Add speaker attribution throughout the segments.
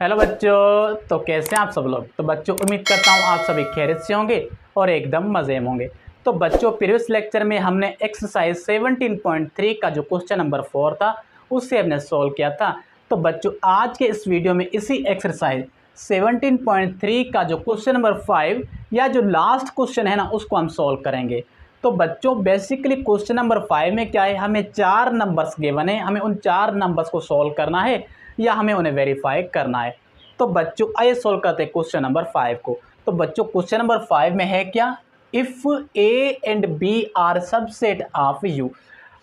Speaker 1: Hello बच्चों, तो कैसे हैं आप सब लोग। तो बच्चों उम्मीद करता हूँ आप सभी खैरियत से होंगे और एकदम मज़े में होंगे। तो बच्चों प्रीवियस लेक्चर में हमने एक्सरसाइज 17.3 का जो क्वेश्चन नंबर 4 था उससे हमने सॉल्व किया था। तो बच्चों आज के इस वीडियो में इसी एक्सरसाइज 17.3 का जो क्वेश्चन नंबर 5 या जो लास्ट क्वेश्चन है ना उसको हम सॉल्व करेंगे। तो बच्चों बेसिकली क्वेश्चन नंबर 5 में क्या है, हमें 4 नंबर्स गिवन है, हमें उन 4 नंबर्स को सॉल्व करना है या हमें उन्हें वेरीफाई करना है। तो बच्चों आइए सॉल्व करते हैं क्वेश्चन नंबर 5 को। तो बच्चों क्वेश्चन नंबर 5 में है क्या, if A and B are subset of U.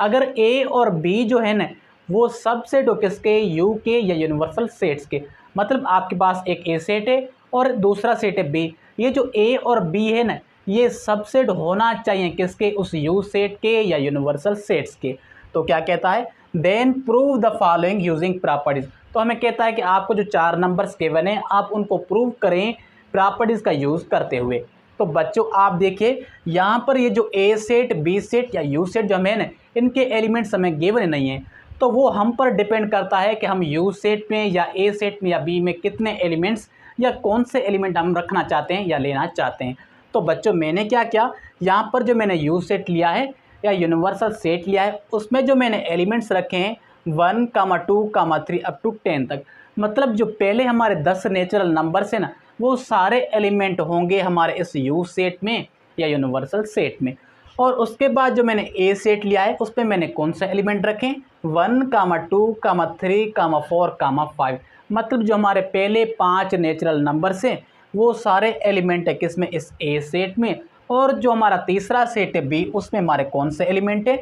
Speaker 1: अगर ए और बी जो है ना वो सबसेट हो किसके, यू के या यूनिवर्सल सेट्स के। मतलब आपके पास एक ए सेट है और दूसरा सेट है बी। ये जो ए और बी है ना ये सबसेट होना चाहिए किसके, उस यू सेट के या यूनिवर्सल सेट्स के। तो क्या कहता है, then prove the following using properties. तो हमें कहता है कि आपको जो 4 नंबर्स गिवन है आप उनको प्रूव करें प्रॉपर्टीज का यूज़ करते हुए। तो बच्चों आप देखिए यहाँ पर ये जो ए सेट बी सेट या यू सेट जो हमें ना इनके एलिमेंट्स हमें गिवन नहीं है, तो वो हम पर डिपेंड करता है कि हम यू सेट में या ए सेट में या बी में कितने एलिमेंट्स या कौन से एलिमेंट हम रखना चाहते हैं या लेना चाहते हैं। तो बच्चों मैंने क्या किया, यहाँ पर जो मैंने यू सेट लिया है या यूनिवर्सल सेट लिया है उसमें जो मैंने एलिमेंट्स रखे हैं 1, 2, 3 अप टू 10 तक। मतलब जो पहले हमारे 10 नेचुरल नंबर्स हैं ना वो सारे एलिमेंट होंगे हमारे इस यू सेट में या यूनिवर्सल सेट में। और उसके बाद जो मैंने ए सेट लिया है उसमें मैंने कौन सा एलिमेंट रखे, 1, 2, 3, 4, 5। मतलब जो हमारे पहले 5 नेचुरल नंबर्स हैं वो सारे एलिमेंट है किसमें, इस ए सेट में। और जो हमारा तीसरा सेट है बी उसमें हमारे कौन से एलिमेंट है,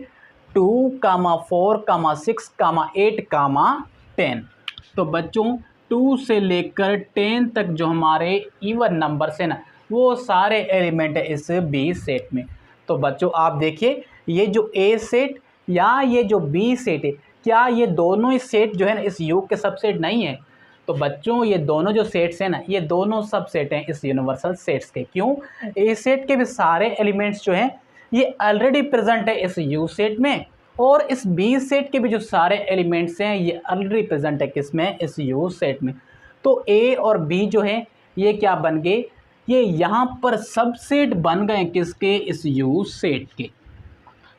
Speaker 1: 2, 4, 6, 8, 10। तो बच्चों 2 से लेकर 10 तक जो हमारे इवन नंबर्स हैं ना वो सारे एलिमेंट है इस बी सेट में। तो बच्चों आप देखिए ये जो ए सेट या ये जो बी सेट है, क्या ये दोनों ही सेट जो है ना इस यू के सबसेट नहीं है। तो बच्चों ये दोनों जो सेट्स हैं ना ये दोनों सबसेट हैं इस यूनिवर्सल सेट्स के। क्यों, ए सेट के भी सारे एलिमेंट्स जो हैं ये ऑलरेडी प्रेजेंट है इस यू सेट में और इस बी सेट के भी जो सारे एलिमेंट्स हैं ये ऑलरेडी प्रेजेंट है किसमें, इस यू सेट में। तो ए और बी जो है ये क्या बन गए, ये यहाँ पर सबसेट बन गए किसके, इस यू सेट के।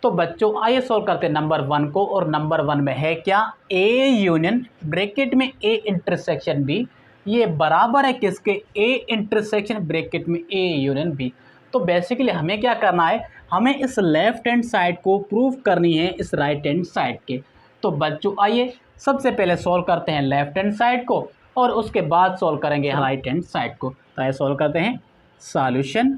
Speaker 1: तो बच्चों आइए सॉल्व करते हैं नंबर 1 को। और नंबर 1 में है क्या, ए यूनियन ब्रैकेट में ए इंटरसेक्शन बी, ये बराबर है किसके, ए इंटरसेक्शन ब्रैकेट में ए यूनियन बी। तो बेसिकली हमें क्या करना है, हमें इस लेफ्ट हैंड साइड को प्रूव करनी है इस राइट हैंड साइड के। तो बच्चों आइए सबसे पहले सॉल्व करते हैं लेफ्ट हैंड साइड को और उसके बाद सॉल्व करेंगे राइट हैंड साइड को। तो आइए सॉल्व करते हैं सॉल्यूशन।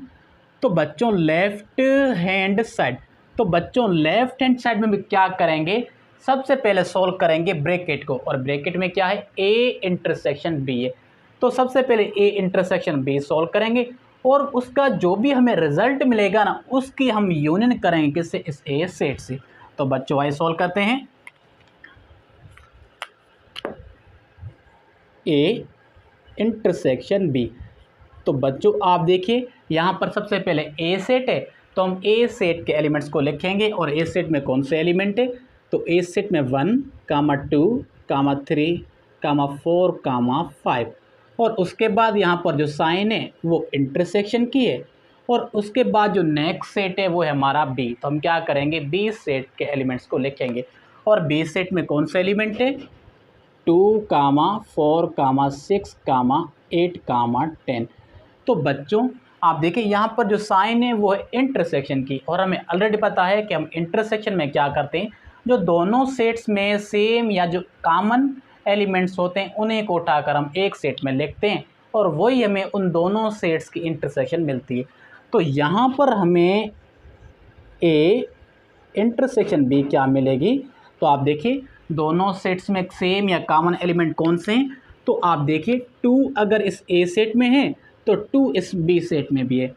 Speaker 1: तो बच्चों लेफ्ट हैंड साइड, तो बच्चों लेफ्ट हैंड साइड में भी क्या करेंगे, सबसे पहले सॉल्व करेंगे ब्रैकेट को। और ब्रैकेट में क्या है, ए इंटरसेक्शन बी है। तो सबसे पहले ए इंटरसेक्शन बी सॉल्व करेंगे और उसका जो भी हमें रिजल्ट मिलेगा ना उसकी हम यूनियन करेंगे किससे, इस ए सेट से। तो बच्चों आइए सॉल्व करते हैं ए इंटरसेक्शन बी। तो बच्चों आप देखिए यहाँ पर सबसे पहले ए सेट है तो हम ए सेट के एलिमेंट्स को लिखेंगे। और ए सेट में कौन से एलिमेंट है, तो ए सेट में 1, 2, 3, 4, 5। और उसके बाद यहाँ पर जो साइन है वो इंटरसेक्शन की है। और उसके बाद जो नेक्स्ट सेट है वो है हमारा बी। तो हम क्या करेंगे, बी सेट के एलिमेंट्स को लिखेंगे। और बी सेट में कौन सा एलिमेंट है, 2, 4, 6, 8, 10। तो बच्चों आप देखिए यहाँ पर जो साइन है वो है इंटरसेक्शन की। और हमें ऑलरेडी पता है कि हम इंटरसेक्शन में क्या करते हैं, जो दोनों सेट्स में सेम या जो कॉमन एलिमेंट्स होते हैं उन्हीं को उठाकर हम एक सेट में लिखते हैं और वही हमें उन दोनों सेट्स की इंटरसेक्शन मिलती है। तो यहाँ पर हमें ए इंटरसेक्शन बी क्या मिलेगी, तो आप देखिए दोनों सेट्स में सेम या कॉमन एलिमेंट कौन से हैं। तो आप देखिए 2 अगर इस ए सेट में है तो 2 इस बी सेट में भी है।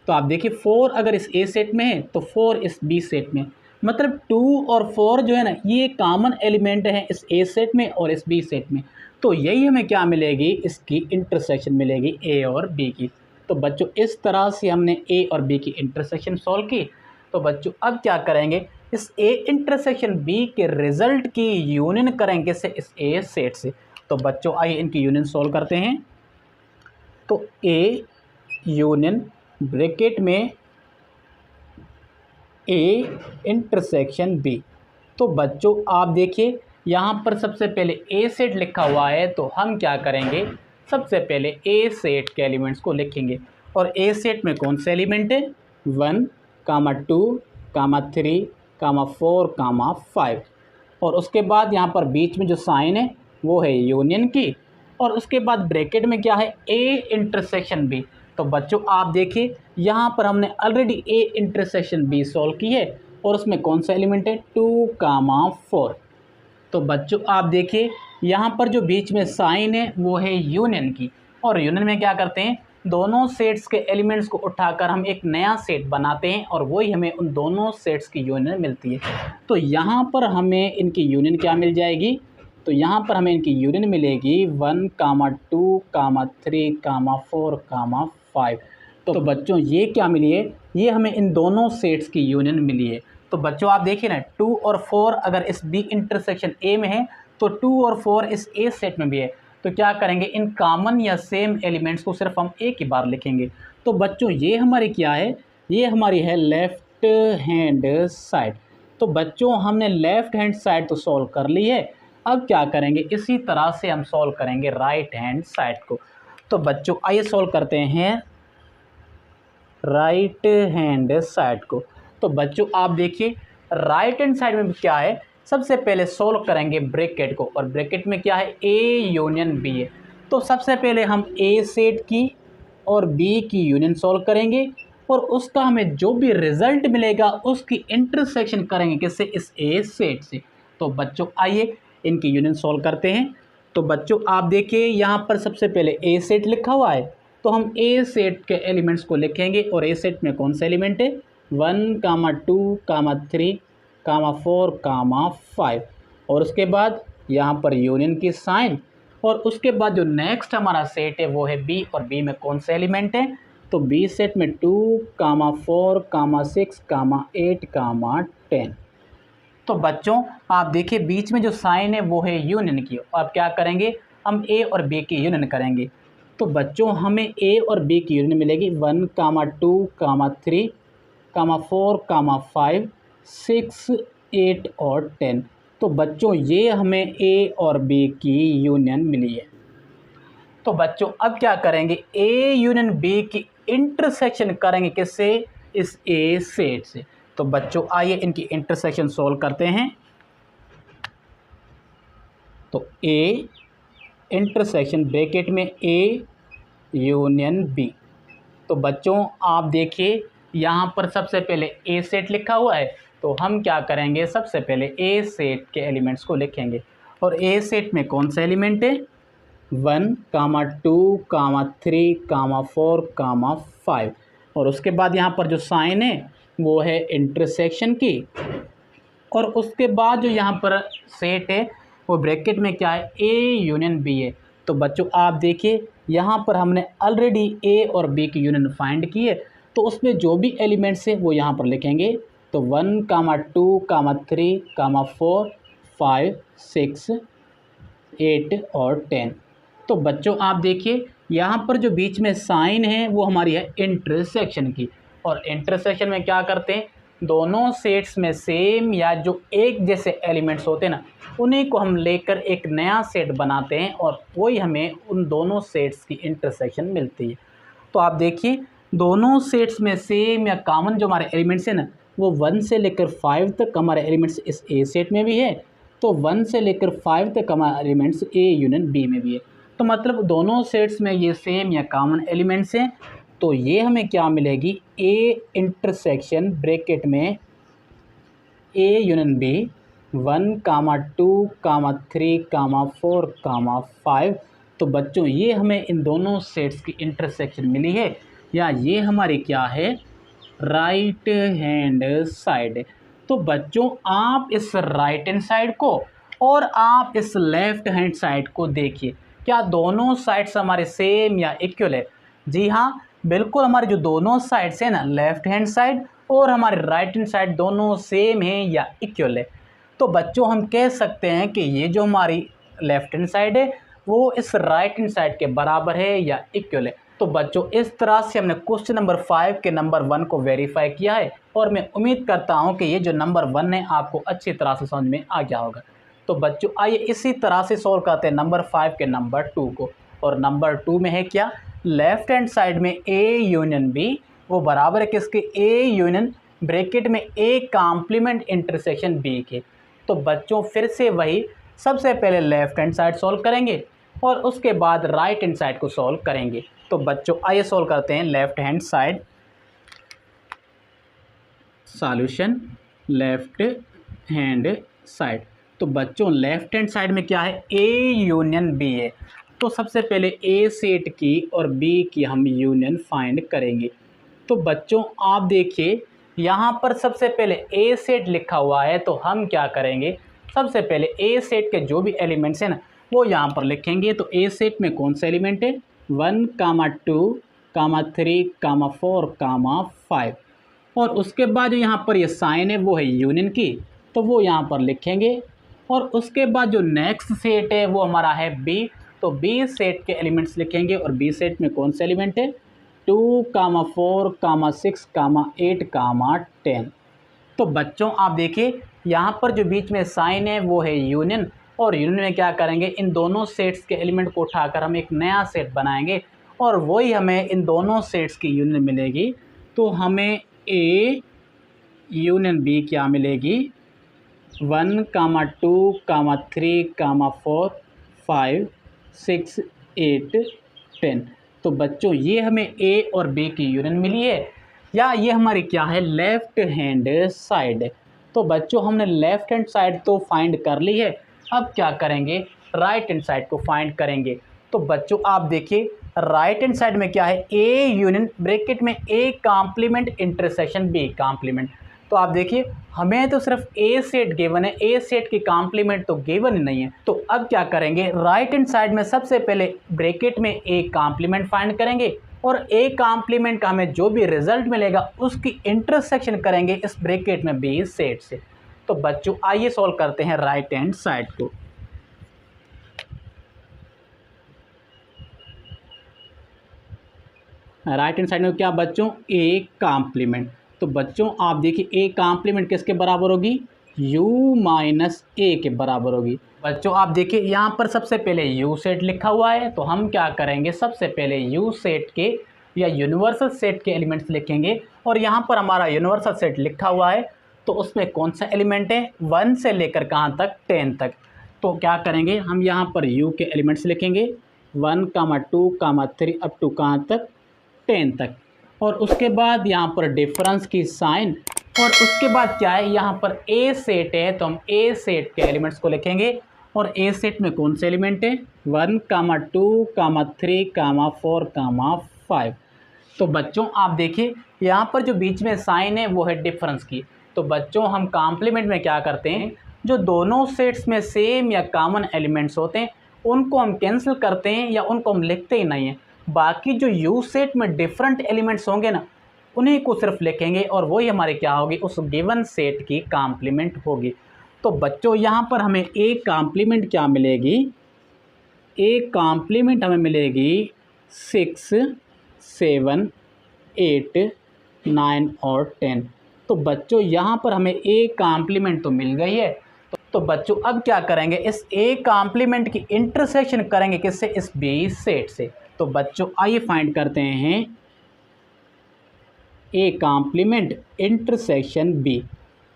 Speaker 1: तो आप देखिए 4 अगर इस ए सेट में है तो 4 इस बी सेट में। मतलब 2 और 4 जो है ना ये कॉमन एलिमेंट हैं इस ए सेट में और इस बी सेट में। तो यही हमें क्या मिलेगी, इसकी इंटरसेक्शन मिलेगी ए और बी की। तो बच्चों इस तरह से हमने ए और बी की इंटरसेक्शन सॉल्व की। तो बच्चों अब क्या करेंगे, इस ए इंटरसेक्शन बी के रिजल्ट की यूनियन करेंगे से इस ए सेट से। तो बच्चों आइए इनकी यूनियन सॉल्व करते हैं। तो ए यूनियन ब्रैकेट में ए इंटरसेक्शन बी। तो बच्चों आप देखिए यहाँ पर सबसे पहले ए सेट लिखा हुआ है, तो हम क्या करेंगे, सबसे पहले ए सेट के एलिमेंट्स को लिखेंगे। और ए सेट में कौन से एलिमेंट है, 1, 2, 3, 4, 5। और उसके बाद यहाँ पर बीच में जो साइन है वो है यूनियन की, और उसके बाद ब्रैकेट में क्या है, ए इंटरसेक्शन बी। तो बच्चों आप देखिए यहाँ पर हमने already A intersection B solve की है, और उसमें कौन सा एलिमेंट है, 2, 4। तो बच्चों आप देखिए यहाँ पर जो बीच में साइन है वो है यूनियन की, और यूनियन में क्या करते हैं, दोनों सेट्स के एलिमेंट्स को उठाकर हम एक नया सेट बनाते हैं, और वही हमें उन दोनों सेट्स की यूनियन मिलती है। तो यहाँ पर हमें इनकी यूनियन क्या मिल जाएगी, तो यहाँ पर हमें इनकी यूनियन मिलेगी 1, 2, 3, 4, 5। तो बच्चों ये क्या मिली है, ये हमें इन दोनों सेट्स की यूनियन मिली है। तो बच्चों आप देखिए ना, 2 और 4 अगर इस बी इंटरसेक्शन ए में है, तो 2 और 4 इस ए सेट में भी है। तो क्या करेंगे, इन कॉमन या सेम एलिमेंट्स को सिर्फ हम एक ही बार लिखेंगे। तो बच्चों ये हमारी क्या है, ये हमारी है लेफ़्ट हैंड साइड। तो बच्चों हमने लेफ़्ट हैंड साइड तो सॉल्व कर ली है, अब क्या करेंगे, इसी तरह से हम सॉल्व करेंगे राइट हैंड साइड को। तो बच्चों आइए सॉल्व करते हैं राइट हैंड साइड को। तो बच्चों आप देखिए राइट हैंड साइड में क्या है, सबसे पहले सॉल्व करेंगे ब्रैकेट को, और ब्रैकेट में क्या है, ए यूनियन बी है। तो सबसे पहले हम ए सेट की और बी की यूनियन सॉल्व करेंगे, और उसका हमें जो भी रिजल्ट मिलेगा उसकी इंटरसेक्शन करेंगे किससे, इस ए सेट से। तो बच्चों आइए इनकी यूनियन सॉल्व करते हैं। तो बच्चों आप देखिए यहाँ पर सबसे पहले ए सेट लिखा हुआ है, तो हम ए सेट के एलिमेंट्स को लिखेंगे, और ए सेट में कौन सा एलिमेंट है, 1, 2, 3, 4, 5। और उसके बाद यहाँ पर यूनियन की साइन, और उसके बाद जो नेक्स्ट हमारा सेट है वो है बी, और बी में कौन सा एलिमेंट है, तो बी सेट में 2, 4, 6, 8, 10। तो बच्चों आप देखिए बीच में जो साइन है वो है यूनियन की, और अब क्या करेंगे, हम ए और बी की यूनियन करेंगे। तो बच्चों हमें ए और बी की यूनियन मिलेगी 1, 2, 3, 4, 5, 6, 8 और 10। तो बच्चों ये हमें ए और बी की यूनियन मिली है। तो बच्चों अब क्या करेंगे, ए यूनियन बी की इंटरसेक्शन करेंगे किससे, इस ए सेट से। तो बच्चों आइए इनकी इंटरसेक्शन सॉल्व करते हैं। तो ए इंटरसेक्शन ब्रैकेट में ए यूनियन बी। तो बच्चों आप देखिए यहाँ पर सबसे पहले ए सेट लिखा हुआ है, तो हम क्या करेंगे, सबसे पहले ए सेट के एलिमेंट्स को लिखेंगे, और ए सेट में कौन सा एलिमेंट है, 1, 2, 3, 4, 5। और उसके बाद यहाँ पर जो साइन है वो है इंटरसेक्शन की, और उसके बाद जो यहाँ पर सेट है वो ब्रैकेट में क्या है, ए यूनियन बी है। तो बच्चों आप देखिए यहाँ पर हमने ऑलरेडी ए और बी की यूनियन फाइंड की है, तो उसमें जो भी एलिमेंट्स है वो यहाँ पर लिखेंगे। तो 1, 2, 3, 4, 5, 6, 8 और 10। तो बच्चों आप देखिए यहाँ पर जो बीच में साइन है वो हमारी है इंटरसेक्शन की, और इंटरसेक्शन में क्या करते हैं, दोनों सेट्स में सेम या जो एक जैसे एलिमेंट्स होते हैं ना, उन्हीं को हम लेकर एक नया सेट बनाते हैं, और वही हमें उन दोनों सेट्स की इंटरसेक्शन मिलती है। तो आप देखिए दोनों सेट्स में सेम या कॉमन जो हमारे एलिमेंट्स हैं ना, वो 1 से लेकर 5 तक हमारे एलिमेंट्स इस ए सेट में भी है, तो 1 से लेकर 5 तक हमारे एलिमेंट्स ए यूनियन बी में भी है। तो मतलब दोनों सेट्स में ये सेम या कॉमन एलिमेंट्स हैं। तो ये हमें क्या मिलेगी, ए इंटरसेक्शन ब्रैकेट में ए यूनियन बी 1, 2, 3, 4, 5। तो बच्चों ये हमें इन दोनों सेट्स की इंटरसेक्शन मिली है, या ये हमारी क्या है, राइट हैंड साइड। तो बच्चों आप इस राइट हैंड साइड को और आप इस लेफ्ट हैंड साइड को देखिए, क्या दोनों साइड्स हमारे सेम या इक्वल है। जी हाँ बिल्कुल, हमारे जो दोनों साइड्स हैं ना, लेफ्ट हैंड साइड और हमारे राइट हैंड साइड, दोनों सेम हैं या इक्वल है। तो बच्चों हम कह सकते हैं कि ये जो हमारी लेफ्ट हैंड साइड है वो इस राइट हैंड साइड के बराबर है या इक्वल है। तो बच्चों इस तरह से हमने क्वेश्चन नंबर 5 के नंबर 1 को वेरीफाई किया है और मैं उम्मीद करता हूं कि ये जो नंबर 1 है आपको अच्छी तरह से समझ में आ गया होगा। तो बच्चों आइए इसी तरह से सॉल्व करते हैं नंबर 5 के नंबर 2 को। और नंबर 2 में है क्या, लेफ्ट हैंड साइड में ए यूनियन बी वो बराबर है किसके, ए यूनियन ब्रैकेट में ए कॉम्प्लीमेंट इंटरसेक्शन बी के। तो बच्चों फिर से वही, सबसे पहले लेफ्ट हैंड साइड सॉल्व करेंगे और उसके बाद राइट हैंड साइड को सॉल्व करेंगे। तो बच्चों आइए सॉल्व करते हैं left hand side. Solution left hand side. तो बच्चों लेफ्ट हैंड साइड में क्या है, ए यूनियन बी है। तो सबसे पहले ए सेट की और बी की हम यूनियन फाइंड करेंगे। तो बच्चों आप देखिए यहाँ पर सबसे पहले ए सेट लिखा हुआ है, तो हम क्या करेंगे, सबसे पहले ए सेट के जो भी एलिमेंट्स हैं ना वो यहाँ पर लिखेंगे। तो ए सेट में कौन सा एलिमेंट है, 1, 2, 3, 4, 5। और उसके बाद जो यहाँ पर ये साइन है वो है यूनियन की, तो वो यहाँ पर लिखेंगे। और उसके बाद जो नेक्स्ट सेट है वो हमारा है बी, तो बी सेट के एलिमेंट्स लिखेंगे। और बी सेट में कौन सा एलिमेंट है, 2, 4, 6, 8, 10। तो बच्चों आप देखिए यहाँ पर जो बीच में साइन है वो है यूनियन, और यूनियन में क्या करेंगे, इन दोनों सेट्स के एलिमेंट को उठाकर हम एक नया सेट बनाएंगे और वही हमें इन दोनों सेट्स की यूनियन मिलेगी। तो हमें ए यूनियन बी क्या मिलेगी, 1, 2, 3, 4, 5, 6, 8, 10। तो बच्चों ये हमें ए और बी की यूनियन मिली है, या ये हमारी क्या है, लेफ्ट हैंड साइड। तो बच्चों हमने लेफ्ट हैंड साइड तो फाइंड कर ली है, अब क्या करेंगे, राइट हैंड साइड को फाइंड करेंगे। तो बच्चों आप देखिए राइट हैंड साइड में क्या है, ए यूनियन ब्रैकेट में A complement intersection B complement. तो आप देखिए हमें तो सिर्फ ए सेट गिवन है, ए सेट की कॉम्प्लीमेंट तो गिवन ही नहीं है। तो अब क्या करेंगे, राइट हैंड साइड में सबसे पहले ब्रैकेट में ए कॉम्प्लीमेंट फाइंड करेंगे और ए कॉम्प्लीमेंट का हमें जो भी रिजल्ट मिलेगा उसकी इंटरसेक्शन करेंगे इस ब्रैकेट में बी सेट से। तो बच्चों आइए सॉल्व करते हैं राइट हैंड साइड को। राइट हैंड साइड में क्या बच्चों, ए कॉम्प्लीमेंट। तो बच्चों आप देखिए ए कॉम्प्लीमेंट किसके बराबर होगी, u माइनस ए के बराबर होगी। बच्चों आप देखिए यहाँ पर सबसे पहले u सेट लिखा हुआ है, तो हम क्या करेंगे, सबसे पहले u सेट के या यूनिवर्सल सेट के एलिमेंट्स लिखेंगे। और यहाँ पर हमारा यूनिवर्सल सेट लिखा हुआ है, तो उसमें कौन सा एलिमेंट है, 1 से लेकर कहाँ तक, 10 तक। तो क्या करेंगे, हम यहाँ पर u के एलिमेंट्स लिखेंगे 1, 2, 3 अप टू कहाँ तक, 10 तक। और उसके बाद यहाँ पर डिफरेंस की साइन, और उसके बाद क्या है, यहाँ पर ए सेट है तो हम ए सेट के एलिमेंट्स को लिखेंगे। और ए सेट में कौन से एलिमेंट है, 1, 2, 3, 4, 5। तो बच्चों आप देखिए यहाँ पर जो बीच में साइन है वो है डिफरेंस की। तो बच्चों हम कॉम्प्लीमेंट में क्या करते हैं, जो दोनों सेट्स में सेम या कॉमन एलिमेंट्स होते हैं उनको हम कैंसिल करते हैं या उनको हम लिखते ही नहीं हैं। बाकी जो यू सेट में डिफरेंट एलिमेंट्स होंगे ना उन्हीं को सिर्फ लिखेंगे और वही हमारे क्या होगी, उस गिवन सेट की कॉम्प्लीमेंट होगी। तो बच्चों यहाँ पर हमें ए कॉम्प्लीमेंट क्या मिलेगी, ए कॉम्प्लीमेंट हमें मिलेगी 6, 7, 8, 9 और 10। तो बच्चों यहाँ पर हमें ए कॉम्प्लीमेंट तो मिल गई है। तो बच्चों अब क्या करेंगे, इस ए कॉम्प्लीमेंट की इंटरसेक्शन करेंगे किससे, इस बी सेट से। तो बच्चों आइए फाइंड करते हैं ए कॉम्प्लीमेंट इंटरसेक्शन बी।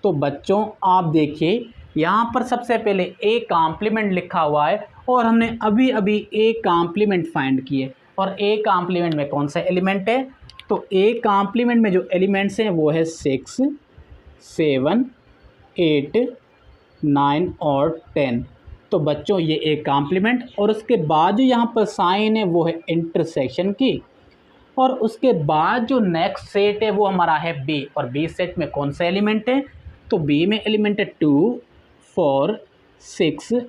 Speaker 1: तो बच्चों आप देखिए यहाँ पर सबसे पहले ए कॉम्प्लीमेंट लिखा हुआ है और हमने अभी अभी ए कॉम्प्लीमेंट फाइंड किए। और ए कॉम्प्लीमेंट में कौन सा एलिमेंट है, तो ए कॉम्प्लीमेंट में जो एलिमेंट्स हैं वो है 6, 7, 8, 9 और 10। तो बच्चों ये एक कॉम्प्लीमेंट, और उसके बाद जो यहाँ पर साइन है वो है इंटरसेक्शन की। और उसके बाद जो नेक्स्ट सेट है वो हमारा है बी, और बी सेट में कौन सा एलिमेंट है, तो बी में एलिमेंट है 2, 4, 6,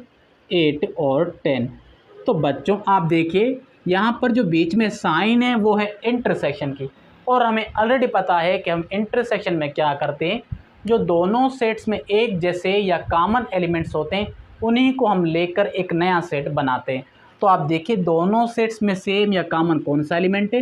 Speaker 1: 8 और 10। तो बच्चों आप देखिए यहाँ पर जो बीच में साइन है वो है इंटरसेक्शन की, और हमें ऑलरेडी पता है कि हम इंटरसेक्शन में क्या करते हैं, जो दोनों सेट्स में एक जैसे या कॉमन एलिमेंट्स होते हैं उन्हीं को हम लेकर एक नया सेट बनाते हैं। तो आप देखिए दोनों सेट्स में सेम या कॉमन कौन सा एलिमेंट है,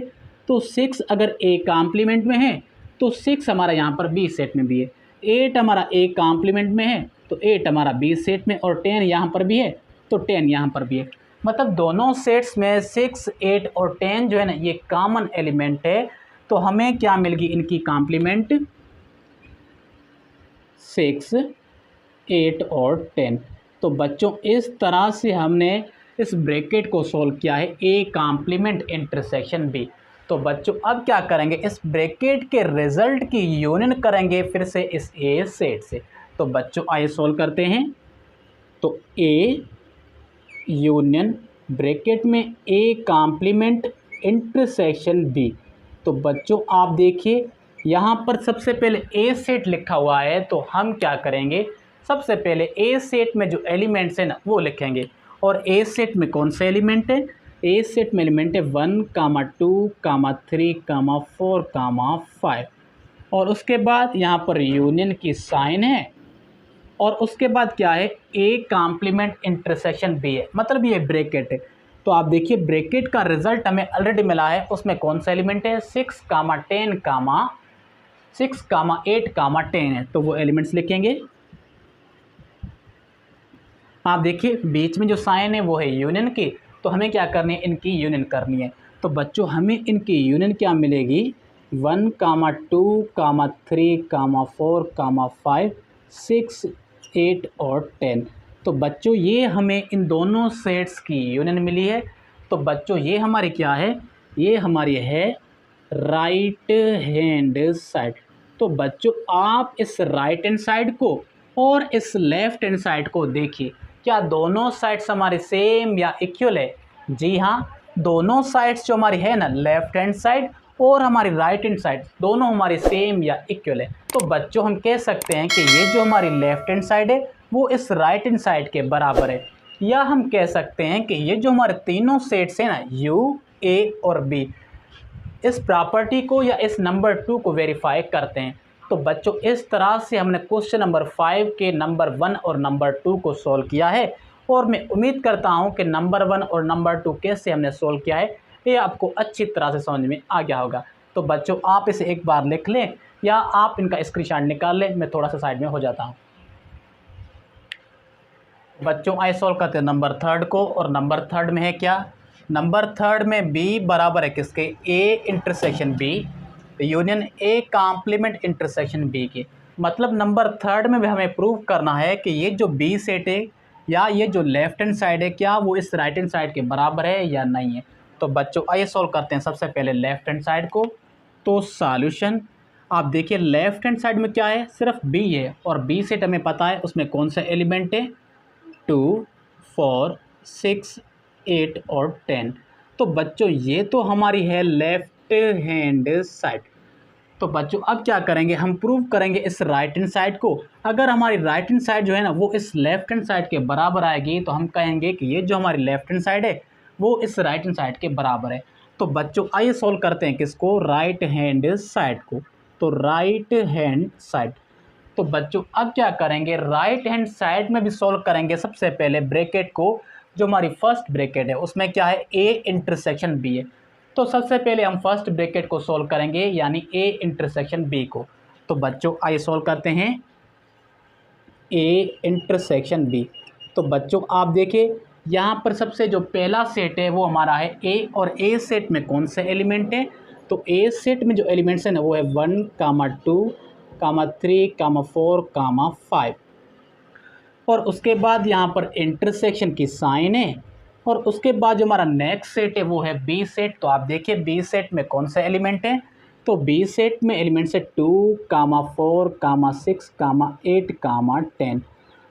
Speaker 1: तो 6 अगर ए कॉम्प्लीमेंट में है तो 6 हमारा यहाँ पर बी सेट में भी है, 8 हमारा ए कॉम्प्लीमेंट में है तो 8 हमारा बी सेट में, और 10 यहाँ पर भी है तो 10 यहाँ पर भी है। मतलब दोनों सेट्स में 6, 8 और 10 जो है ना ये कॉमन एलिमेंट है। तो हमें क्या मिल गई इनकी कॉम्प्लीमेंट, 6, 8 और 10। तो बच्चों इस तरह से हमने इस ब्रैकेट को सोल्व किया है, ए कॉम्प्लीमेंट इंटरसेक्शन बी। तो बच्चों अब क्या करेंगे, इस ब्रैकेट के रिजल्ट की यूनियन करेंगे फिर से इस ए सेट से। तो बच्चों आइए सोल्व करते हैं। तो ए यूनियन ब्रैकेट में ए कॉम्प्लीमेंट इंटरसेक्शन बी। तो बच्चों आप देखिए यहाँ पर सबसे पहले ए सेट लिखा हुआ है, तो हम क्या करेंगे, सबसे पहले ए सेट में जो एलिमेंट्स हैं ना वो लिखेंगे। और ए सेट में कौन सा एलिमेंट है, ए सेट में एलिमेंट है 1, 2, 3, 4, 5। और उसके बाद यहाँ पर यूनियन की साइन है, और उसके बाद क्या है, ए कॉम्प्लीमेंट इंटरसेक्शन बी है, मतलब ये ब्रैकेट है। तो आप देखिए ब्रैकेट का रिजल्ट हमें ऑलरेडी मिला है, उसमें कौन सा एलिमेंट है, 6, 10, 6, 8, 10 है, तो वो एलिमेंट्स लिखेंगे। आप देखिए बीच में जो साइन है वो है यूनियन की, तो हमें क्या करनी है, इनकी यूनियन करनी है। तो बच्चों हमें इनकी यूनियन क्या मिलेगी, 1, 2, 3, 4, 5, 6, 8 और 10। तो बच्चों ये हमें इन दोनों सेट्स की यूनियन मिली है। तो बच्चों ये हमारी क्या है, ये हमारी है राइट हैंड साइड। तो बच्चों आप इस राइट हैंड साइड को और इस लेफ्ट हैंड साइड को देखिए, क्या दोनों साइड्स हमारे सेम या इक्वल है। जी हाँ, दोनों साइड्स जो हमारी है ना, लेफ्ट हैंड साइड और हमारी राइट हैंड साइड, दोनों हमारी सेम या इक्वल है। तो बच्चों हम कह सकते हैं कि ये जो हमारी लेफ्ट हैंड साइड है वो इस राइट हैंड साइड के बराबर है। या हम कह सकते हैं कि ये जो हमारे तीनों सेट्स हैं ना, यू, ए और बी, इस प्रॉपर्टी को या इस नंबर 2 को वेरीफाई करते हैं। तो बच्चों इस तरह से हमने क्वेश्चन नंबर 5 के नंबर 1 और नंबर 2 को सॉल्व किया है। और मैं उम्मीद करता हूं कि नंबर 1 और नंबर 2 कैसे हमने सॉल्व किया है ये आपको अच्छी तरह से समझ में आ गया होगा। तो बच्चों आप इसे एक बार लिख लें या आप इनका स्क्रीनशॉट निकाल लें, मैं थोड़ा सा साइड में हो जाता हूँ। बच्चों आइए सॉल्व करते हैं नंबर 3 को। और नंबर 3 में है क्या, नंबर 3 में बी बराबर है किसके, A intersection B union A complement intersection B के। मतलब नंबर 3 में भी हमें प्रूव करना है कि ये जो बी सेट है या ये जो लेफ्ट हैंड साइड है क्या वो इस राइट हैंड साइड के बराबर है या नहीं है। तो बच्चों आइए सॉल्व करते हैं सबसे पहले लेफ्ट हैंड साइड को। तो सॉल्यूशन आप देखिए लेफ्ट हैंड साइड में क्या है, सिर्फ बी है, और बी सेट हमें पता है उसमें कौन सा एलिमेंट है, 2, 4, 6, 8 और 10। तो बच्चों ये तो हमारी है लेफ्ट हैंड साइड। तो बच्चों अब क्या करेंगे, हम प्रूव करेंगे इस राइट हैंड साइड को। अगर हमारी राइट हैंड साइड जो है ना वो इस लेफ्ट हैंड साइड के बराबर आएगी तो हम कहेंगे कि ये जो हमारी लेफ्ट हैंड साइड है वो इस राइट हैंड साइड के बराबर है। तो बच्चों आइए सॉल्व करते हैं किसको, राइट हैंड साइड को। तो राइट हैंड साइड, तो बच्चों अब क्या करेंगे, राइट हैंड साइड में भी सॉल्व करेंगे सबसे पहले ब्रैकेट को। जो हमारी फर्स्ट ब्रैकेट है उसमें क्या है, ए इंटरसेक्शन बी है। तो सबसे पहले हम फर्स्ट ब्रैकेट को सॉल्व करेंगे यानी ए इंटरसेक्शन बी को। तो बच्चों आइए सॉल्व करते हैं ए इंटरसेक्शन बी। तो बच्चों आप देखिए यहाँ पर सबसे जो पहला सेट है वो हमारा है ए, और ए सेट में कौन से एलिमेंट है, तो ए सेट में जो एलिमेंट्स हैं ना वो है 1, 2, 3, 4, 5। और उसके बाद यहाँ पर इंटरसेक्शन की साइन है, और उसके बाद जो हमारा नेक्स्ट सेट है वो है बी सेट। तो आप देखिए बी सेट में कौन सा एलिमेंट है, तो बी सेट में एलिमेंट्स है 2, 4, 6, 8, 10।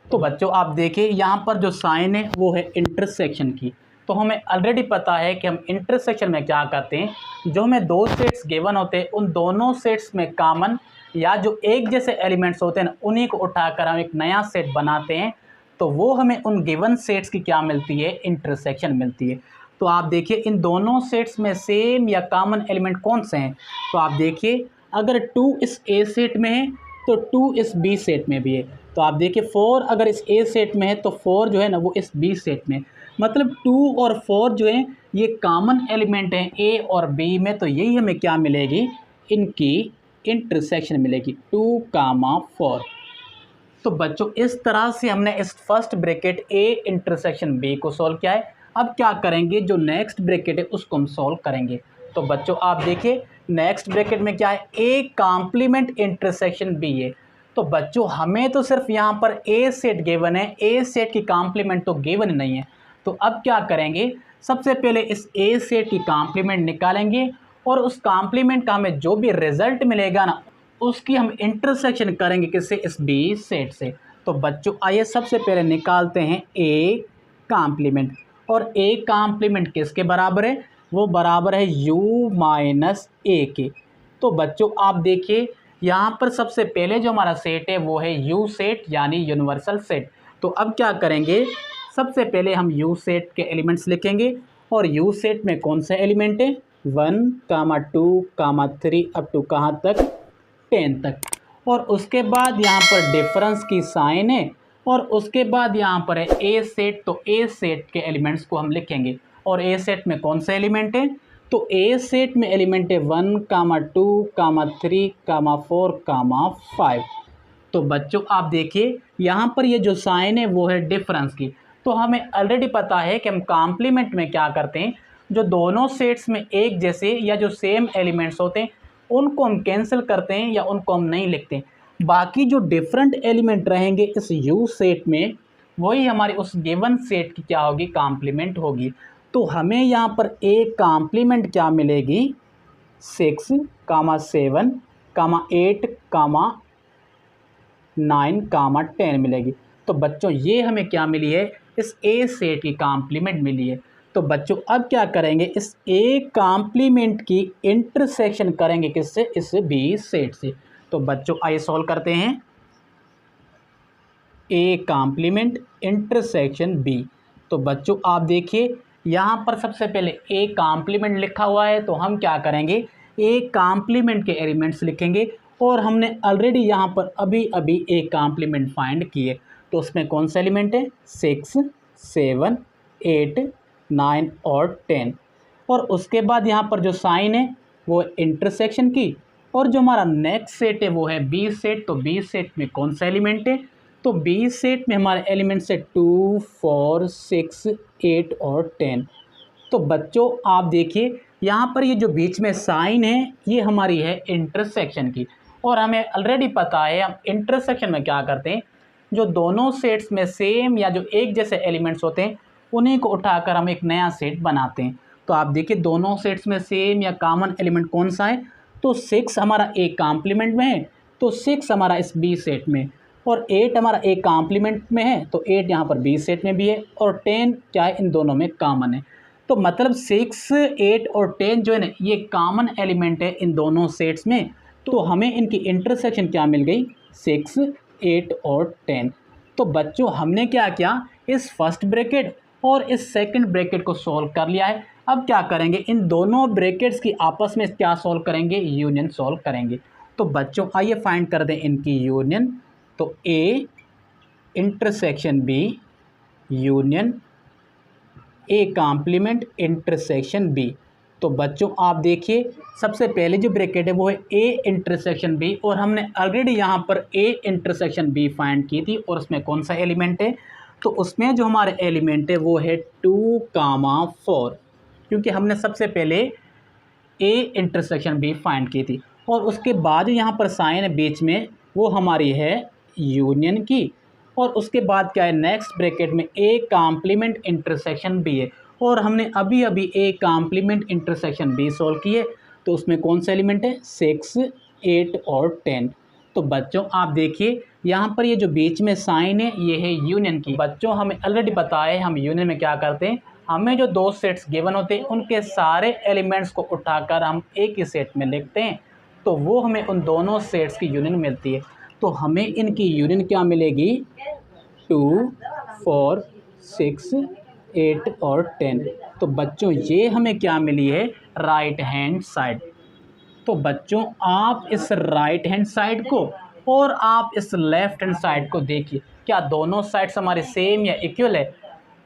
Speaker 1: तो बच्चों आप देखिए यहाँ पर जो साइन है वो है इंटरसेक्शन की। तो हमें ऑलरेडी पता है कि हम इंटरसेक्शन में क्या करते हैं, जो हमें दो सेट्स गिवन होते हैं उन दोनों सेट्स में कॉमन या जो एक जैसे एलिमेंट्स होते हैं ना उन्हीं को उठाकर हम एक नया सेट बनाते हैं। तो वो हमें उन गिवन सेट्स की क्या मिलती है, इंटरसेक्शन मिलती है। तो आप देखिए इन दोनों सेट्स में सेम या कॉमन एलिमेंट कौन से हैं, तो आप देखिए अगर 2 इस ए सेट में है तो 2 इस बी सेट में भी है। तो आप देखिए 4 अगर इस ए सेट में है तो 4 जो है ना वो इस बी सेट में। मतलब 2 और 4 जो है ये कॉमन एलिमेंट हैं ए और बी में, तो यही हमें क्या मिलेगी, इनकी इंटरसेक्शन मिलेगी 2, 4। तो बच्चों इस तरह से हमने इस first bracket A intersection B को सॉल्व किया है। अब क्या करेंगे, जो नेक्स्ट ब्रैकेट है उसको हम सॉल्व करेंगे। तो बच्चों आप देखिए नेक्स्ट ब्रैकेट में क्या है, ए कॉम्प्लीमेंट इंटरसेक्शन बी है। तो बच्चों हमें तो सिर्फ यहाँ पर ए सेट गिवन है, ए सेट की कॉम्प्लीमेंट तो गिवन नहीं है। तो अब क्या करेंगे, सबसे पहले इस ए सेट की कॉम्प्लीमेंट निकालेंगे और उस कॉम्प्लीमेंट का हमें जो भी रिजल्ट मिलेगा ना, उसकी हम इंटरसेक्शन करेंगे किससे, इस बी सेट से। तो बच्चों आइए सबसे पहले निकालते हैं ए कॉम्प्लीमेंट। और ए कॉम्प्लीमेंट किसके बराबर है, वो बराबर है u माइनस ए के। तो बच्चों आप देखिए यहाँ पर सबसे पहले जो हमारा सेट है वो है u सेट यानी यूनिवर्सल सेट। तो अब क्या करेंगे, सबसे पहले हम u सेट के एलिमेंट्स लिखेंगे। और u सेट में कौन सा एलिमेंट है, 1, 2, 3 अप टू कहाँ तक, 10 तक। और उसके बाद यहाँ पर डिफरेंस की साइन है और उसके बाद यहाँ पर है ए सेट। तो ए सेट के एलिमेंट्स को हम लिखेंगे। और ए सेट में कौन सा एलिमेंट है, तो ए सेट में एलिमेंट है 1, 2, 3, 4, 5। तो बच्चों आप देखिए यहाँ पर ये जो साइन है वो है डिफरेंस की। तो हमें ऑलरेडी पता है कि हम कॉम्प्लीमेंट में क्या करते हैं, जो दोनों सेट्स में एक जैसे या जो सेम एलिमेंट्स होते हैं उनको हम कैंसिल करते हैं या उनको हम नहीं लिखते। बाकी जो डिफरेंट एलिमेंट रहेंगे इस यू सेट में, वही हमारी उस गिवन सेट की क्या होगी, कॉम्प्लीमेंट होगी। तो हमें यहाँ पर ए कॉम्प्लीमेंट क्या मिलेगी, 6, 7, 8, 9, 10 मिलेगी। तो बच्चों ये हमें क्या मिली है, इस ए सेट की कॉम्प्लीमेंट मिली है। तो बच्चों अब क्या करेंगे, इस ए कॉम्प्लीमेंट की इंटरसेक्शन करेंगे किससे, इस बी सेट से। तो बच्चों आइए सॉल्व करते हैं, ए कॉम्प्लीमेंट इंटरसेक्शन बी। तो बच्चों आप देखिए यहाँ पर सबसे पहले ए कॉम्प्लीमेंट लिखा हुआ है, तो हम क्या करेंगे, ए कॉम्प्लीमेंट के एलिमेंट्स लिखेंगे। और हमने ऑलरेडी यहाँ पर अभी अभी ए कॉम्प्लीमेंट फाइंड किए। तो उसमें कौन सा एलिमेंट है, 6, 7, 8, 9 और 10। और उसके बाद यहाँ पर जो साइन है वो इंटरसेक्शन की। और जो हमारा नेक्स्ट सेट है वो है बी सेट। तो बी सेट में कौन सा एलिमेंट है, तो बी सेट में हमारे एलिमेंट्स है 2, 4, 6, 8 और 10। तो बच्चों आप देखिए यहाँ पर ये जो बीच में साइन है ये हमारी है इंटरसेक्शन की। और हमें ऑलरेडी पता है हम इंटरसेक्शन में क्या करते हैं, जो दोनों सेट्स में सेम या जो एक जैसे एलिमेंट्स होते हैं उन्हीं को उठाकर हम एक नया सेट बनाते हैं। तो आप देखिए दोनों सेट्स में सेम या कॉमन एलिमेंट कौन सा है, तो 6 हमारा ए कॉम्प्लीमेंट में है, तो 6 हमारा इस बी सेट में। और 8 हमारा ए कॉम्प्लीमेंट में है, तो 8 यहाँ पर बी सेट में भी है। और 10 क्या है, इन दोनों में कॉमन है। तो मतलब 6, 8 और 10 जो है ना ये कॉमन एलिमेंट है इन दोनों सेट्स में। तो हमें इनकी इंटरसेक्शन क्या मिल गई, 6, 8 और 10। तो बच्चों हमने क्या किया, इस फर्स्ट ब्रैकेट और इस सेकंड ब्रैकेट को सॉल्व कर लिया है। अब क्या करेंगे, इन दोनों ब्रैकेट्स की आपस में क्या सॉल्व करेंगे, यूनियन सॉल्व करेंगे। तो बच्चों आइए फाइंड कर दें इनकी यूनियन। तो A intersection B union A complement intersection B. तो बच्चों आप देखिए सबसे पहले जो ब्रैकेट है वो है ए इंटरसेक्शन बी। और हमने ऑलरेडी यहाँ पर ए इंटरसेक्शन बी फाइंड की थी। और उसमें कौन सा एलिमेंट है, तो उसमें जो हमारे एलिमेंट है वो है 2, 4, क्योंकि हमने सबसे पहले ए इंटरसेक्शन बी फाइंड की थी। और उसके बाद यहाँ पर साइन है बीच में, वो हमारी है यूनियन की। और उसके बाद क्या है, नेक्स्ट ब्रैकेट में ए कॉम्प्लीमेंट इंटरसेक्शन बी है। और हमने अभी अभी A complement intersection B solve किए। तो उसमें कौन सा एलिमेंट है, 6, 8 और 10। तो बच्चों आप देखिए यहाँ पर ये जो बीच में साइन है ये है यूनियन की। बच्चों हमें ऑलरेडी पता है हम यूनियन में क्या करते हैं, हमें जो दो सेट्स गिवन होते हैं उनके सारे एलिमेंट्स को उठाकर हम एक ही सेट में लिखते हैं। तो वो हमें उन दोनों सेट्स की यूनियन मिलती है। तो हमें इनकी यूनियन क्या मिलेगी, 2, 4, 6, 8 और 10। तो बच्चों ये हमें क्या मिली है, राइट हैंड साइड। तो बच्चों आप इस राइट हैंड साइड को और आप इस लेफ्ट हैंड साइड को देखिए, क्या दोनों साइड्स हमारे सेम या इक्वल है।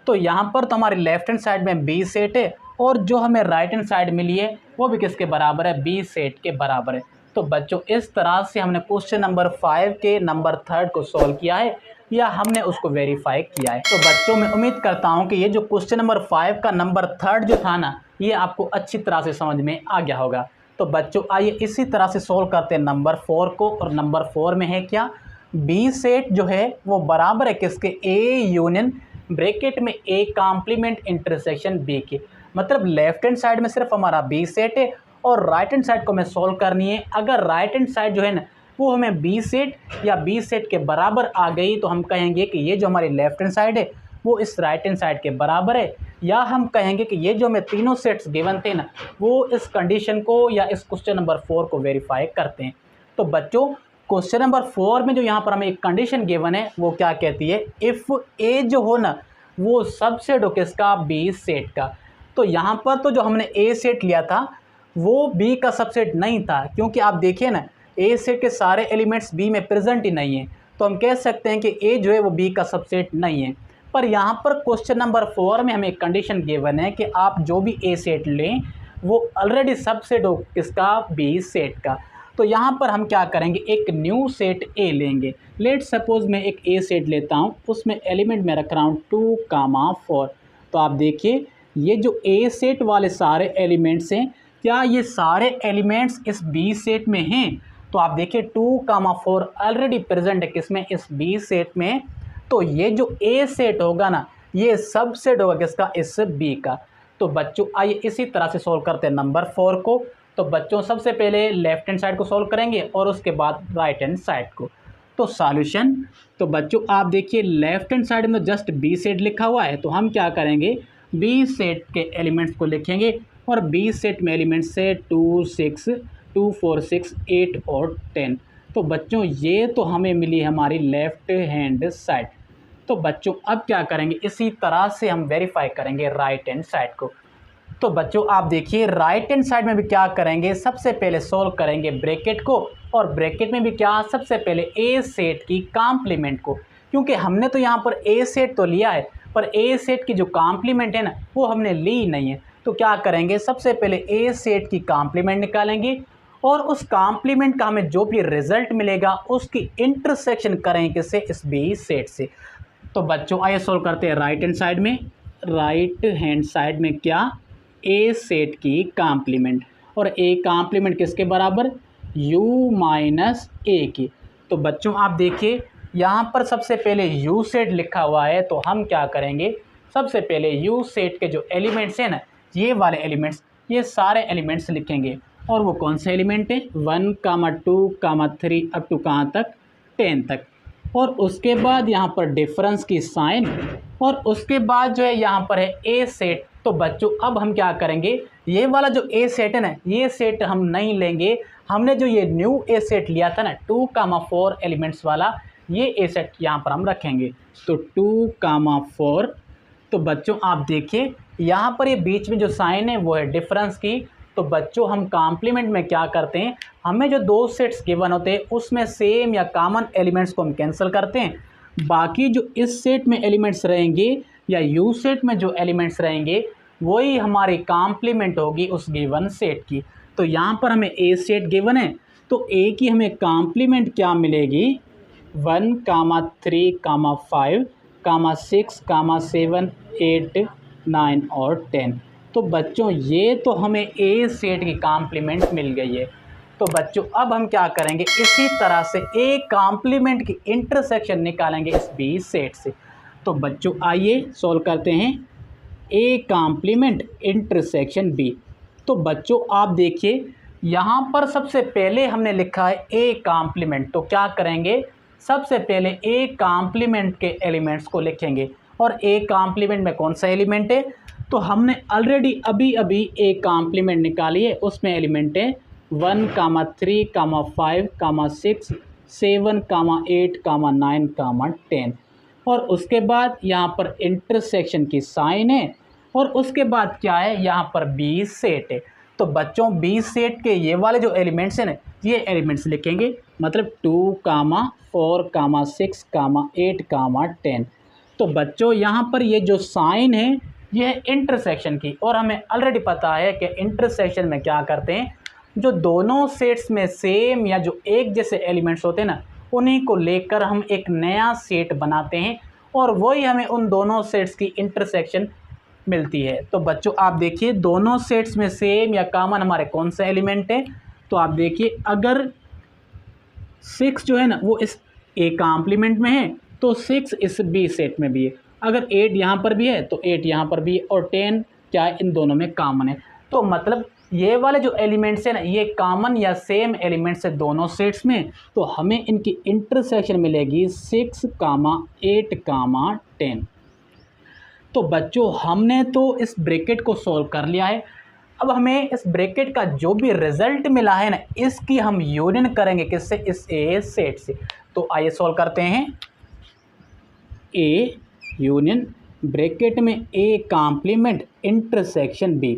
Speaker 1: तो यहाँ पर तो हमारी लेफ्ट हैंड साइड में बी सेट है और जो हमें राइट हैंड साइड मिली है वो भी किसके बराबर है, बी सेट के बराबर है। तो बच्चों इस तरह से हमने क्वेश्चन नंबर 5 के नंबर 3 को सॉल्व किया है या हमने उसको वेरीफाई किया है। तो बच्चों मैं उम्मीद करता हूँ कि ये जो क्वेश्चन नंबर 5 का नंबर 3 जो था ना, ये आपको अच्छी तरह से समझ में आ गया होगा। तो बच्चों आइए इसी तरह से सॉल्व करते हैं नंबर 4 को। और नंबर 4 में है क्या, बी सेट जो है वो बराबर है किसके, ए यूनियन ब्रैकेट में ए कॉम्प्लीमेंट इंटरसेक्शन बी के। मतलब लेफ्ट हैंड साइड में सिर्फ हमारा बी सेट है और राइट हैंड साइड को हमें सॉल्व करनी है। अगर राइट हैंड साइड जो है ना वो हमें बी सेट या बी सेट के बराबर आ गई तो हम कहेंगे कि ये जो हमारी लेफ्ट हैंड साइड है वो इस राइट हैंड साइड के बराबर है, या हम कहेंगे कि ये जो हमें तीनों सेट्स गिवन थे ना वो इस कंडीशन को या इस क्वेश्चन नंबर 4 को वेरीफाई करते हैं। तो बच्चों क्वेश्चन नंबर 4 में जो यहाँ पर हमें एक कंडीशन गिवन है वो क्या कहती है, इफ़ ए जो हो ना वो सबसेट हो किसका, बी सेट का। तो यहाँ पर तो जो हमने ए सेट लिया था वो बी का सबसेट नहीं था, क्योंकि आप देखिए ना ए सेट के सारे एलिमेंट्स बी में प्रेजेंट ही नहीं है, तो हम कह सकते हैं कि ए जो है वो बी का सबसेट नहीं है। पर यहाँ पर क्वेश्चन नंबर 4 में हमें एक कंडीशन गिवन है कि आप जो भी ए सेट लें वो ऑलरेडी सबसेट हो किसका, बी सेट का। तो यहाँ पर हम क्या करेंगे, एक न्यू सेट ए लेंगे। लेट सपोज मैं एक ए सेट लेता हूँ, उसमें एलिमेंट मैं रख रहा हूँ 2, 4। तो आप देखिए ये जो ए सेट वाले सारे एलिमेंट्स हैं, क्या ये सारे एलिमेंट्स इस बी सेट में हैं? तो आप देखिए 2, 4 ऑलरेडी प्रेजेंट है किसमें, इस बी सेट में। तो ये जो ए सेट होगा ना ये सबसेट होगा किसका, इस बी का। तो बच्चों आइए इसी तरह से सॉल्व करते हैं नंबर 4 को। तो बच्चों सबसे पहले लेफ्ट हैंड साइड को सॉल्व करेंगे और उसके बाद राइट हैंड साइड को। तो सॉल्यूशन, तो बच्चों आप देखिए लेफ्ट हैंड साइड में जस्ट बी सेट लिखा हुआ है, तो हम क्या करेंगे, बी सेट के एलिमेंट्स को लिखेंगे और बी सेट में एलिमेंट्स है 2, 6, 2, 4, 6, 8 और 10। तो बच्चों ये तो हमें मिली हमारी लेफ्ट हैंड साइड। तो बच्चों अब क्या करेंगे, इसी तरह से हम वेरीफाई करेंगे राइट हैंड साइड को। तो बच्चों आप देखिए राइट हैंड साइड में भी क्या करेंगे, सबसे पहले सॉल्व करेंगे ब्रैकेट को, और ब्रैकेट में भी क्या, सबसे पहले ए सेट की कॉम्प्लीमेंट को, क्योंकि हमने तो यहाँ पर ए सेट तो लिया है पर ए सेट की जो कॉम्प्लीमेंट है ना वो हमने ली नहीं है। तो क्या करेंगे, सबसे पहले ए सेट की कॉम्प्लीमेंट निकालेंगे और उस कॉम्प्लीमेंट का हमें जो भी रिजल्ट मिलेगा उसकी इंटरसेक्शन करेंगे किससे, इस बी सेट से। तो बच्चों आइए सॉल्व करते हैं राइट हैंड साइड में। राइट हैंड साइड में क्या, ए सेट की कॉम्प्लीमेंट, और ए कॉम्प्लीमेंट किसके बराबर, यू माइनस ए की। तो बच्चों आप देखिए यहाँ पर सबसे पहले यू सेट लिखा हुआ है, तो हम क्या करेंगे, सबसे पहले यू सेट के जो एलिमेंट्स हैं ना ये वाले एलिमेंट्स, ये सारे एलिमेंट्स लिखेंगे। और वो कौन से एलिमेंट है, 1, 2, 3 अप टू कहाँ तक, 10 तक। और उसके बाद यहाँ पर डिफरेंस की साइन, और उसके बाद जो है यहाँ पर है ए सेट। तो बच्चों अब हम क्या करेंगे, ये वाला जो ए सेट है ना ये सेट हम नहीं लेंगे, हमने जो ये न्यू ए सेट लिया था ना 2, 4 एलिमेंट्स वाला, ये ए सेट यहाँ पर हम रखेंगे। तो 2, 4। तो बच्चों आप देखिए यहाँ पर ये बीच में जो साइन है वो है डिफरेंस की। तो बच्चों हम कॉम्प्लीमेंट में क्या करते हैं, हमें जो दो सेट्स गिवन होते हैं उसमें सेम या कॉमन एलिमेंट्स को हम कैंसिल करते हैं, बाकी जो इस सेट में एलिमेंट्स रहेंगे या यू सेट में जो एलिमेंट्स रहेंगे वही हमारी कॉम्प्लीमेंट होगी उस गिवन सेट की। तो यहाँ पर हमें ए सेट गिवन है तो ए की हमें कॉम्प्लीमेंट क्या मिलेगी, 1, 3, 5, 6, 7, 8, 9 और 10। तो बच्चों ये तो हमें ए सेट की कॉम्प्लीमेंट मिल गई है। तो बच्चों अब हम क्या करेंगे, इसी तरह से ए कॉम्प्लीमेंट की इंटरसेक्शन निकालेंगे इस बी सेट से। तो बच्चों आइए सॉल्व करते हैं ए कॉम्प्लीमेंट इंटरसेक्शन बी। तो बच्चों आप देखिए यहाँ पर सबसे पहले हमने लिखा है ए कॉम्प्लीमेंट, तो क्या करेंगे, सबसे पहले ए कॉम्प्लीमेंट के एलिमेंट्स को लिखेंगे। और ए कॉम्प्लीमेंट में कौन सा एलिमेंट है, तो हमने ऑलरेडी अभी ए कॉम्प्लीमेंट निकाली है, उसमें एलिमेंट है 1, 3, 5, 6, 7, 8, 9, 10। और उसके बाद यहाँ पर इंटरसेक्शन की साइन है, और उसके बाद क्या है, यहाँ पर बी सेट है। तो बच्चों बी सेट के ये वाले जो एलिमेंट्स हैं ना ये एलिमेंट्स लिखेंगे, मतलब 2, 4, 6, 8, 10। तो बच्चों यहाँ पर ये जो साइन है ये है इंटरसेक्शन की, और हमें ऑलरेडी पता है कि इंटरसेक्शन में क्या करते हैं, जो दोनों सेट्स में सेम या जो एक जैसे एलिमेंट्स होते हैं ना, उन्हीं को लेकर हम एक नया सेट बनाते हैं और वही हमें उन दोनों सेट्स की इंटरसेक्शन मिलती है। तो बच्चों आप देखिए दोनों सेट्स में सेम या कॉमन हमारे कौन सा एलिमेंट है, तो आप देखिए अगर 6 जो है ना वो इस ए कॉम्प्लीमेंट में है तो 6 इस बी सेट में भी है, अगर 8 यहाँ पर भी है तो 8 यहाँ पर भी है, और 10 क्या है, इन दोनों में कॉमन है। तो मतलब ये वाले जो एलिमेंट्स हैं ना ये कॉमन या सेम एलिमेंट्स है दोनों सेट्स में, तो हमें इनकी इंटरसेक्शन मिलेगी 6, 8, 10। तो बच्चों हमने तो इस ब्रैकेट को सॉल्व कर लिया है। अब हमें इस ब्रैकेट का जो भी रिजल्ट मिला है ना इसकी हम यूनियन करेंगे किससे, इस ए सेट से। तो आइए सॉल्व करते हैं। ए यूनियन ब्रैकेट में ए कॉम्प्लीमेंट इंटरसेक्शन बी।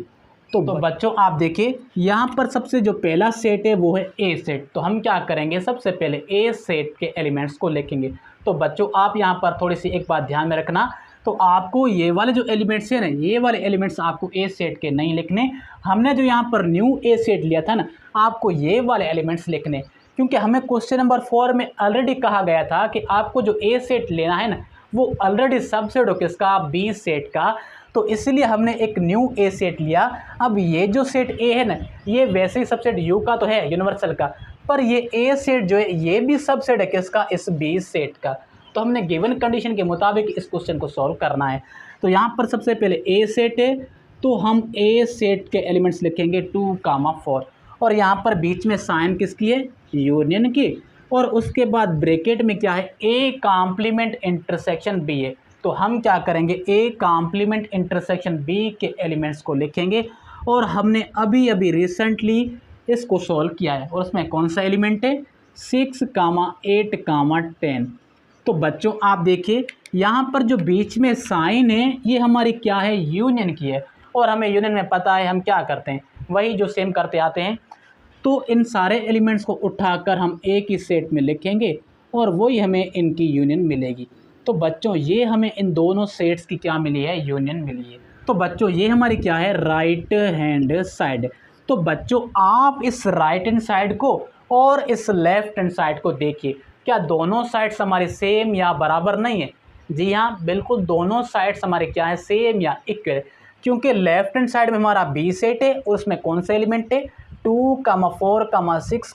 Speaker 1: तो बच्चों आप देखिए यहाँ पर सबसे जो पहला सेट है वो है ए सेट। तो हम क्या करेंगे, सबसे पहले ए सेट के एलिमेंट्स को लिखेंगे। तो बच्चों आप यहाँ पर थोड़ी सी एक बात ध्यान में रखना, तो आपको ये वाले जो एलिमेंट्स हैं ना ये वाले एलिमेंट्स आपको ए सेट के नहीं लिखने, हमने जो यहाँ पर न्यू ए सेट लिया था ना आपको ये वाले एलिमेंट्स लिखने, क्योंकि हमें क्वेश्चन नंबर 4 में ऑलरेडी कहा गया था कि आपको जो ए सेट लेना है ना वो ऑलरेडी सबसेट हो किसका, बी सेट का। तो इसलिए हमने एक न्यू ए सेट लिया। अब ये जो सेट ए है ना ये वैसे ही सबसेट यू का तो है, यूनिवर्सल का, पर ये ए सेट जो है ये भी सबसेट है किसका, इस बी सेट का। तो हमने गिवन कंडीशन के मुताबिक इस क्वेश्चन को सॉल्व करना है। तो यहाँ पर सबसे पहले ए सेट है तो हम ए सेट के एलिमेंट्स लिखेंगे 2, 4, और यहाँ पर बीच में साइन किसकी है, यूनियन की, और उसके बाद ब्रैकेट में क्या है, ए कॉम्प्लीमेंट इंटरसेक्शन बी है। तो हम क्या करेंगे, ए कॉम्प्लीमेंट इंटरसेक्शन बी के एलिमेंट्स को लिखेंगे, और हमने अभी अभी रिसेंटली इसको सॉल्व किया है, और उसमें कौन सा एलिमेंट है, 6, 8, 10। तो बच्चों आप देखिए यहाँ पर जो बीच में साइन है ये हमारी क्या है, यूनियन की है, और हमें यूनियन में पता है हम क्या करते हैं, वही जो सेम करते आते हैं। तो इन सारे एलिमेंट्स को उठाकर हम एक ही सेट में लिखेंगे और वही हमें इनकी यूनियन मिलेगी। तो बच्चों ये हमें इन दोनों सेट्स की क्या मिली है, यूनियन मिली है। तो बच्चों ये हमारी क्या है, राइट हैंड साइड। तो बच्चों आप इस राइट हैंड साइड को और इस लेफ्ट हैंड साइड को देखिए, क्या दोनों साइड्स हमारे सेम या बराबर नहीं है। जी हाँ बिल्कुल, दोनों साइड्स हमारे क्या है, सेम या इक्वल है, क्योंकि लेफ्ट हैंड साइड में हमारा बी सेट है और उसमें कौन सा एलिमेंट है, 2, 4, 6,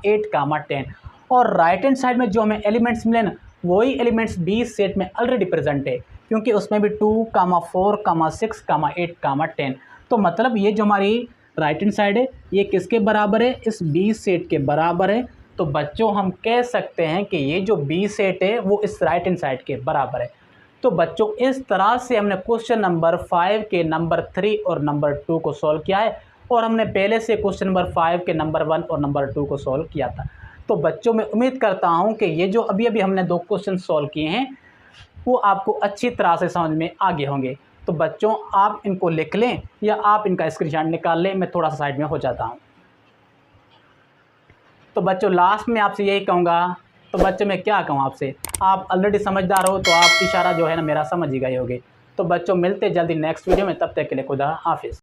Speaker 1: 8, 10, और राइट हैंड साइड में जो हमें एलिमेंट्स मिले ना वही एलिमेंट्स बी सेट में ऑलरेडी प्रेजेंट है, क्योंकि उसमें भी 2, 4, 6, 8, 10। तो मतलब ये जो हमारी राइट हैंड साइड है ये किसके बराबर है, इस बी सेट के बराबर है। तो बच्चों हम कह सकते हैं कि ये जो बी सेट है वो इस राइट हैंड साइड के बराबर है। तो बच्चों इस तरह से हमने क्वेश्चन नंबर 5 के नंबर 3 और नंबर 2 को सॉल्व किया है, और हमने पहले से क्वेश्चन नंबर 5 के नंबर 1 और नंबर 2 को सॉल्व किया था। तो बच्चों मैं उम्मीद करता हूं कि ये जो अभी अभी हमने 2 क्वेश्चन सॉल्व किए हैं वो आपको अच्छी तरह से समझ में आ गए होंगे। तो बच्चों आप इनको लिख लें या आप इनका स्क्रीनशॉट निकाल लें, मैं थोड़ा सा साइड में हो जाता हूँ। तो बच्चों लास्ट में आपसे यही कहूँगा, तो बच्चों मैं क्या कहूँ आपसे, आप ऑलरेडी समझदार हो तो आप इशारा जो है ना मेरा समझ ही गए होगे। तो बच्चों मिलते जल्दी नेक्स्ट वीडियो में, तब तक के लिए खुदा हाफिज़।